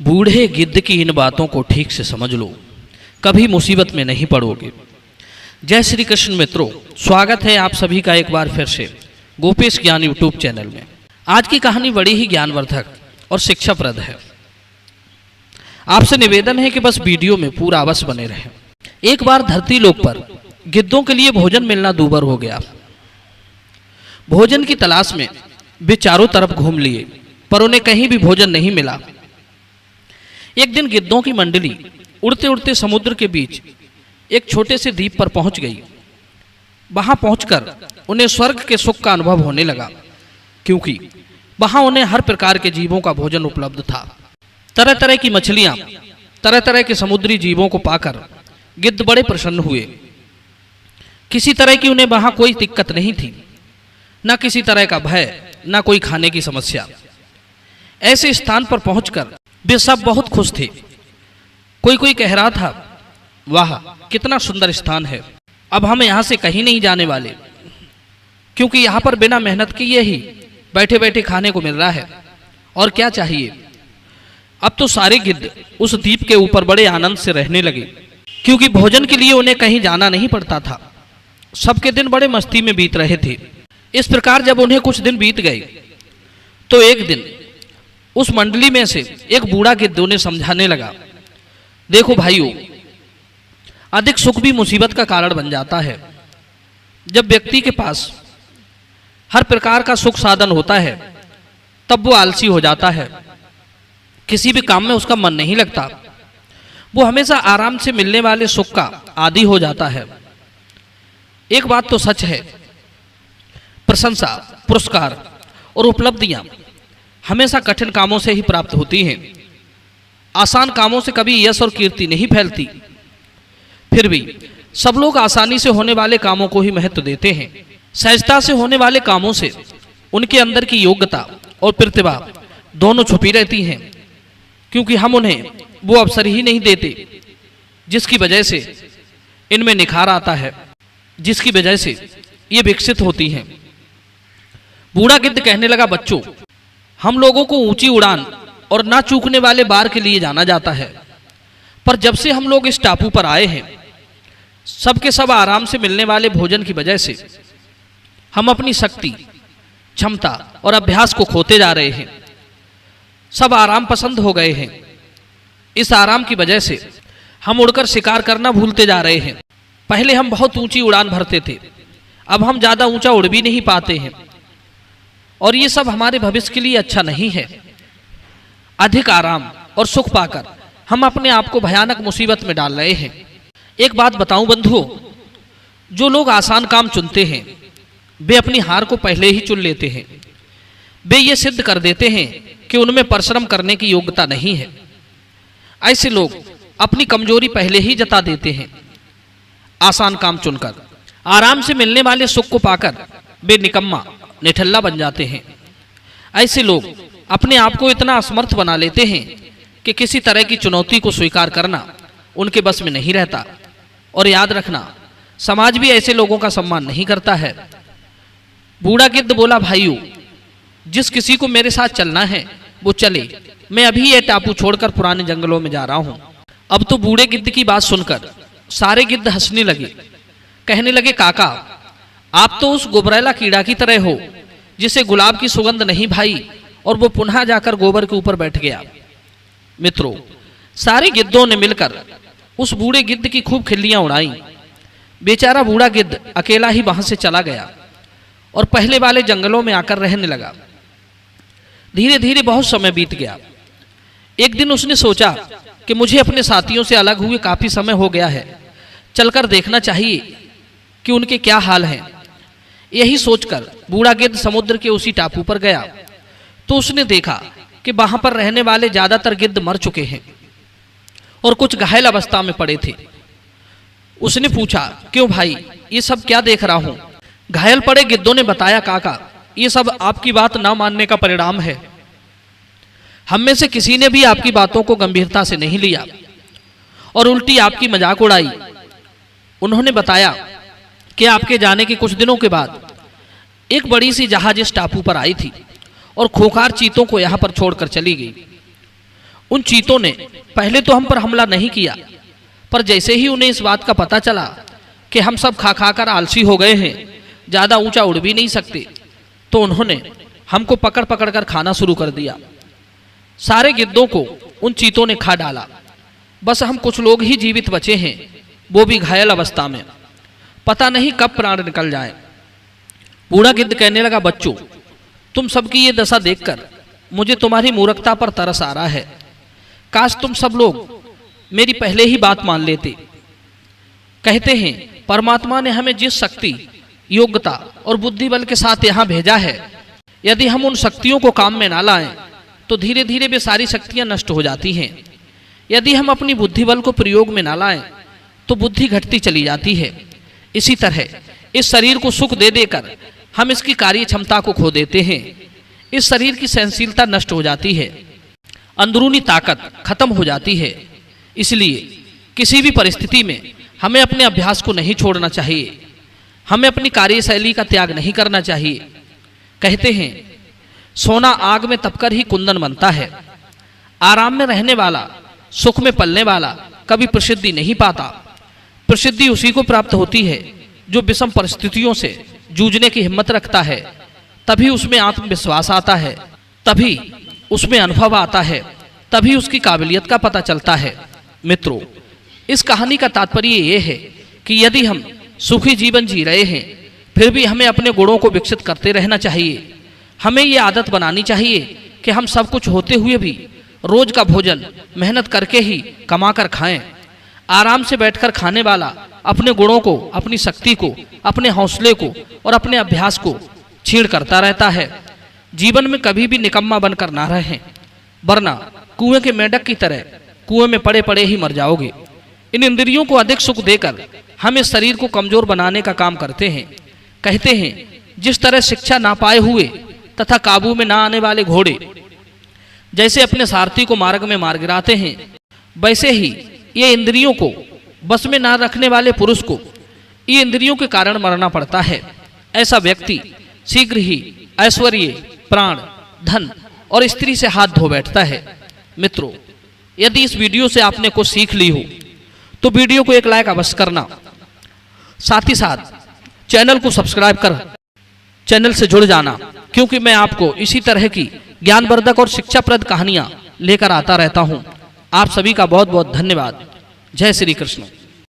बूढ़े गिद्ध की इन बातों को ठीक से समझ लो, कभी मुसीबत में नहीं पड़ोगे। जय श्री कृष्ण मित्रों, स्वागत है आप सभी का एक बार फिर से गोपेश ज्ञान यूट्यूब चैनल में। आज की कहानी बड़ी ही ज्ञानवर्धक और शिक्षाप्रद है। आपसे निवेदन है कि बस वीडियो में पूरा अवश्य बने रहें। एक बार धरती लोक पर गिद्धों के लिए भोजन मिलना दूभर हो गया। भोजन की तलाश में वे चारों तरफ घूम लिए, पर उन्हें कहीं भी भोजन नहीं मिला। एक दिन गिद्धों की मंडली उड़ते उड़ते समुद्र के बीच एक छोटे से द्वीप पर पहुंच गई। वहां पहुंचकर उन्हें स्वर्ग के सुख का अनुभव होने लगा, क्योंकि वहां उन्हें हर प्रकार के जीवों का भोजन उपलब्ध था। तरह तरह की मछलियां, तरह तरह के समुद्री जीवों को पाकर गिद्ध बड़े प्रसन्न हुए। किसी तरह की उन्हें वहां कोई दिक्कत नहीं थी, न किसी तरह का भय, न कोई खाने की समस्या। ऐसे स्थान पर पहुंचकर वे सब बहुत खुश थे। कोई कोई कह रहा था, वाह कितना सुंदर स्थान है, अब हम यहाँ से कहीं नहीं जाने वाले, क्योंकि यहाँ पर बिना मेहनत किए ही बैठे बैठे खाने को मिल रहा है। और क्या चाहिए। अब तो सारे गिद्ध उस द्वीप के ऊपर बड़े आनंद से रहने लगे, क्योंकि भोजन के लिए उन्हें कहीं जाना नहीं पड़ता था। सबके दिन बड़े मस्ती में बीत रहे थे। इस प्रकार जब उन्हें कुछ दिन बीत गए तो एक दिन उस मंडली में से एक बूढ़ा गिद्ध उन्हें समझाने लगा, देखो भाइयों, अधिक सुख भी मुसीबत का कारण बन जाता है। जब व्यक्ति के पास हर प्रकार का सुख साधन होता है तब वो आलसी हो जाता है, किसी भी काम में उसका मन नहीं लगता, वो हमेशा आराम से मिलने वाले सुख का आदी हो जाता है। एक बात तो सच है, प्रशंसा, पुरस्कार और उपलब्धियां हमेशा कठिन कामों से ही प्राप्त होती हैं। आसान कामों से कभी यश और कीर्ति नहीं फैलती। फिर भी सब लोग आसानी से होने वाले कामों को ही महत्व देते हैं। सहजता से होने वाले कामों से उनके अंदर की योग्यता और प्रतिभा दोनों छुपी रहती हैं, क्योंकि हम उन्हें वो अवसर ही नहीं देते जिसकी वजह से इनमें निखार आता है, जिसकी वजह से ये विकसित होती हैं। बूढ़ा गिद्ध कहने लगा, बच्चों, हम लोगों को ऊंची उड़ान और ना चूकने वाले बार के लिए जाना जाता है, पर जब से हम लोग इस टापू पर आए हैं, सबके सब आराम से मिलने वाले भोजन की वजह से हम अपनी शक्ति, क्षमता और अभ्यास को खोते जा रहे हैं। सब आराम पसंद हो गए हैं। इस आराम की वजह से हम उड़कर शिकार करना भूलते जा रहे हैं। पहले हम बहुत ऊंची उड़ान भरते थे, अब हम ज्यादा ऊंचा उड़ भी नहीं पाते हैं, और ये सब हमारे भविष्य के लिए अच्छा नहीं है। अधिक आराम और सुख पाकर हम अपने आप को भयानक मुसीबत में डाल रहे हैं। एक बात बताऊं बंधुओं, जो लोग आसान काम चुनते हैं वे अपनी हार को पहले ही चुन लेते हैं। वे ये सिद्ध कर देते हैं कि उनमें परिश्रम करने की योग्यता नहीं है। ऐसे लोग अपनी कमजोरी पहले ही जता देते हैं। आसान काम चुनकर आराम से मिलने वाले सुख को पाकर वे निकम्मा, निठल्ला बन जाते हैं। ऐसे लोग अपने आप को इतना असमर्थ बना लेते हैं कि किसी तरह की चुनौती को स्वीकार करना उनके बस में नहीं रहता। और याद रखना, समाज भी ऐसे लोगों का सम्मान नहीं करता है। बूढ़ा गिद्ध बोला, भाइयों, जिस किसी को मेरे साथ चलना है वो चले, मैं अभी ये टापू छोड़कर पुराने जंगलों में जा रहा हूं। अब तो बूढ़े गिद्ध की बात सुनकर सारे गिद्ध हंसने लगे। कहने लगे, काका, आप तो उस गुबरैला कीड़ा की तरह हो जिसे गुलाब की सुगंध नहीं भाई, और वो पुनः जाकर गोबर के ऊपर बैठ गया। मित्रों, सारे गिद्धों ने मिलकर उस बूढ़े गिद्ध की खूब खिल्लियां उड़ाई। बेचारा बूढ़ा गिद्ध अकेला ही वहां से चला गया और पहले वाले जंगलों में आकर रहने लगा। धीरे धीरे बहुत समय बीत गया। एक दिन उसने सोचा कि मुझे अपने साथियों से अलग हुए काफी समय हो गया है, चलकर देखना चाहिए कि उनके क्या हाल हैं। यही सोचकर बूढ़ा गिद्ध समुद्र के उसी टापू पर गया तो उसने देखा कि वहां पर रहने वाले ज्यादातर गिद्ध मर चुके हैं और कुछ घायल अवस्था में पड़े थे। उसने पूछा, क्यों भाई, ये सब क्या देख रहा हूं। घायल पड़े गिद्धों ने बताया, काका, ये सब आपकी बात ना मानने का परिणाम है। हम में से किसी ने भी आपकी बातों को गंभीरता से नहीं लिया और उल्टी आपकी मजाक उड़ाई। उन्होंने बताया कि आपके जाने के कुछ दिनों के बाद एक बड़ी सी जहाज इस टापू पर आई थी और खूंखार चीतों को यहाँ पर छोड़कर चली गई। उन चीतों ने पहले तो हम पर हमला नहीं किया, पर जैसे ही उन्हें इस बात का पता चला कि हम सब खा खा कर आलसी हो गए हैं, ज़्यादा ऊंचा उड़ भी नहीं सकते, तो उन्होंने हमको पकड़ पकड़ कर खाना शुरू कर दिया। सारे गिद्धों को उन चीतों ने खा डाला। बस हम कुछ लोग ही जीवित बचे हैं, वो भी घायल अवस्था में। पता नहीं कब प्राण निकल जाए। बूढ़ा गिद्ध कहने लगा, बच्चों, तुम सबकी ये दशा देखकर मुझे तुम्हारी मूर्खता पर तरस आ रहा है। काश तुम सब लोग मेरी पहले ही बात मान लेते। कहते हैं परमात्मा ने हमें जिस शक्ति, योग्यता और बुद्धि बल के साथ यहाँ भेजा है, यदि हम उन शक्तियों को काम में ना लाएं तो धीरे धीरे वे सारी शक्तियाँ नष्ट हो जाती हैं। यदि हम अपनी बुद्धि बल को प्रयोग में ना लाएं तो बुद्धि घटती चली जाती है। इसी तरह इस शरीर को सुख दे देकर हम इसकी कार्य क्षमता को खो देते हैं। इस शरीर की सहनशीलता नष्ट हो जाती है, अंदरूनी ताकत खत्म हो जाती है। इसलिए किसी भी परिस्थिति में हमें अपने अभ्यास को नहीं छोड़ना चाहिए, हमें अपनी कार्यशैली का त्याग नहीं करना चाहिए। कहते हैं सोना आग में तपकर ही कुंदन बनता है। आराम में रहने वाला, सुख में पलने वाला कभी प्रसिद्धि नहीं पाता। प्रसिद्धि उसी को प्राप्त होती है जो विषम परिस्थितियों से जूझने की हिम्मत रखता है। तभी उसमें आत्मविश्वास आता है, तभी उसमें अनुभव आता है, तभी उसकी काबिलियत का पता चलता है। मित्रों, इस कहानी का तात्पर्य ये है कि यदि हम सुखी जीवन जी रहे हैं, फिर भी हमें अपने गुणों को विकसित करते रहना चाहिए। हमें ये आदत बनानी चाहिए कि हम सब कुछ होते हुए भी रोज का भोजन मेहनत करके ही कमा कर खाएं। आराम से बैठकर खाने वाला अपने गुणों को, अपनी शक्ति को, अपने हौसले को और अपने अभ्यास को छीण करता रहता है। जीवन में कभी भी निकम्मा बनकर ना रहें, वरना कुएं के मेंढक की तरह कुएं में पड़े पड़े ही मर जाओगे। इन इंद्रियों को अधिक सुख देकर हम इस शरीर को कमजोर बनाने का काम करते हैं। कहते हैं जिस तरह शिक्षा ना पाए हुए तथा काबू में ना आने वाले घोड़े जैसे अपने सारथी को मार्ग में मार गिराते हैं, वैसे ही ये इंद्रियों को बस में ना रखने वाले पुरुष को ये इंद्रियों के कारण मरना पड़ता है। ऐसा व्यक्ति शीघ्र ही ऐश्वर्य, प्राण, धन और स्त्री से हाथ धो बैठता है। मित्रों, यदि इस वीडियो से आपने कुछ सीख ली हो तो वीडियो को एक लाइक अवश्य करना। साथ ही साथ चैनल को सब्सक्राइब कर चैनल से जुड़ जाना, क्योंकि मैं आपको इसी तरह की ज्ञानवर्धक और शिक्षाप्रद कहानियां लेकर आता रहता हूं। आप सभी का बहुत बहुत धन्यवाद। जय श्री कृष्ण।